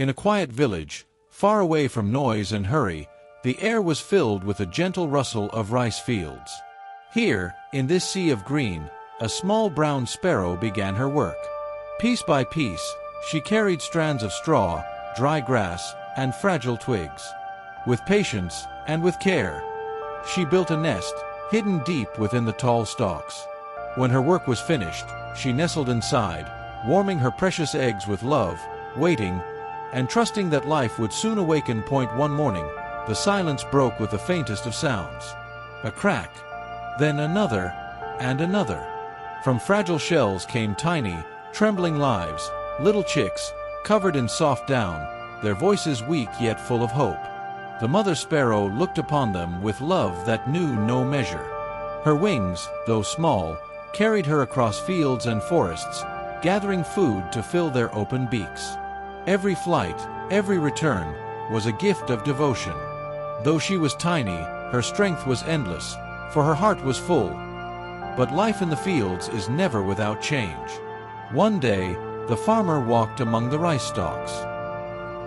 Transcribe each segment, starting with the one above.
In a quiet village, far away from noise and hurry, the air was filled with a gentle rustle of rice fields. Here, in this sea of green, a small brown sparrow began her work. Piece by piece, she carried strands of straw, dry grass, and fragile twigs. With patience and with care, she built a nest, hidden deep within the tall stalks. When her work was finished, she nestled inside, warming her precious eggs with love, waiting, and trusting that life would soon awaken. One morning, the silence broke with the faintest of sounds. A crack, then another, and another. From fragile shells came tiny, trembling lives, little chicks, covered in soft down, their voices weak yet full of hope. The mother sparrow looked upon them with love that knew no measure. Her wings, though small, carried her across fields and forests, gathering food to fill their open beaks. Every flight, every return, was a gift of devotion. Though she was tiny, her strength was endless, for her heart was full. But life in the fields is never without change. One day, the farmer walked among the rice stalks.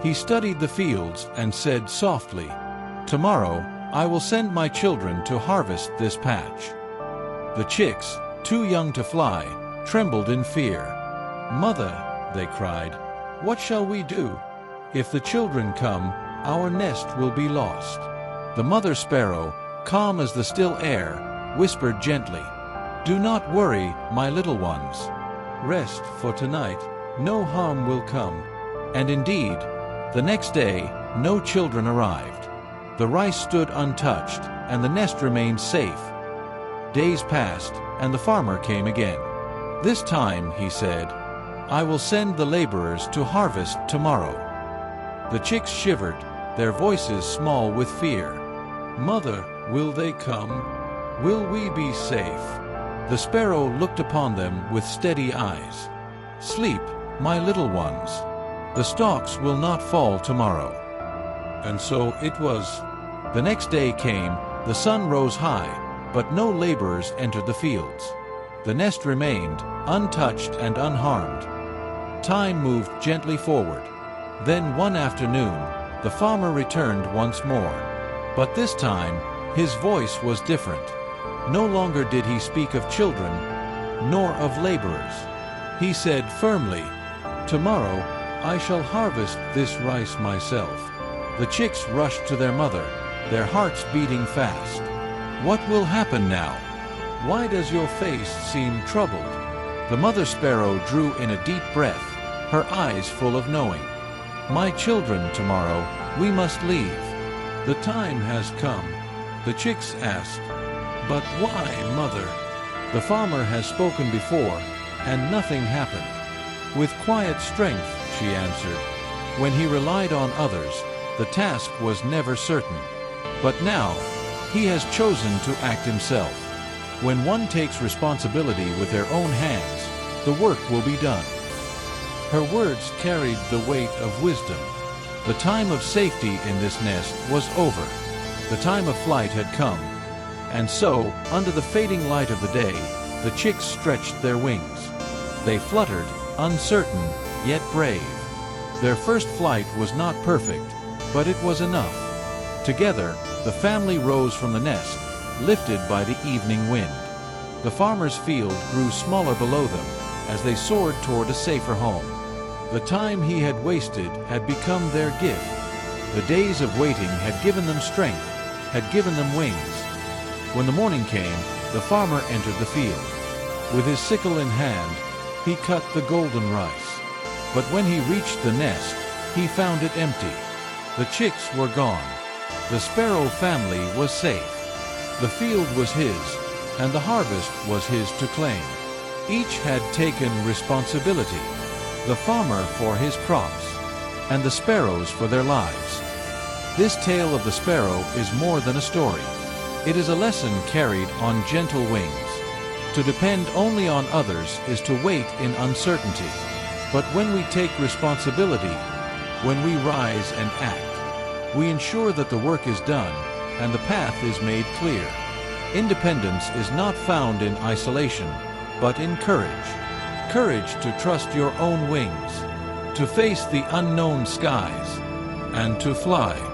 He studied the fields and said softly, "Tomorrow, I will send my children to harvest this patch." The chicks, too young to fly, trembled in fear. "Mother," they cried, "what shall we do? If the children come, our nest will be lost." The mother sparrow, calm as the still air, whispered gently, "Do not worry, my little ones. Rest, for tonight no harm will come." And indeed, the next day, no children arrived. The rice stood untouched, and the nest remained safe. Days passed, and the farmer came again. "This time," he said, "I will send the laborers to harvest tomorrow." The chicks shivered, their voices small with fear. "Mother, will they come? Will we be safe?" The sparrow looked upon them with steady eyes. "Sleep, my little ones. The stalks will not fall tomorrow." And so it was. The next day came, the sun rose high, but no laborers entered the fields. The nest remained, untouched and unharmed. Time moved gently forward. Then one afternoon, the farmer returned once more. But this time, his voice was different. No longer did he speak of children, nor of laborers. He said firmly, "Tomorrow, I shall harvest this rice myself." The chicks rushed to their mother, their hearts beating fast. "What will happen now? Why does your face seem troubled?" The mother sparrow drew in a deep breath, her eyes full of knowing. "My children, tomorrow, we must leave. The time has come." The chicks asked, "But why, mother?" The farmer has spoken before, and nothing happened. With quiet strength, she answered. When he relied on others, the task was never certain. But now, he has chosen to act himself. When one takes responsibility with their own hands, the work will be done. Her words carried the weight of wisdom. The time of safety in this nest was over. The time of flight had come. And so, under the fading light of the day, the chicks stretched their wings. They fluttered, uncertain, yet brave. Their first flight was not perfect, but it was enough. Together, the family rose from the nest, lifted by the evening wind. The farmer's field grew smaller below them as they soared toward a safer home. The time he had wasted had become their gift. The days of waiting had given them strength, had given them wings. When the morning came, the farmer entered the field. With his sickle in hand, he cut the golden rice. But when he reached the nest, he found it empty. The chicks were gone. The sparrow family was safe. The field was his, and the harvest was his to claim. Each had taken responsibility. The farmer for his crops, and the sparrows for their lives. This tale of the sparrow is more than a story. It is a lesson carried on gentle wings. To depend only on others is to wait in uncertainty. But when we take responsibility, when we rise and act, we ensure that the work is done and the path is made clear. Independence is not found in isolation, but in courage. Courage to trust your own wings. to face the unknown skies, and to fly.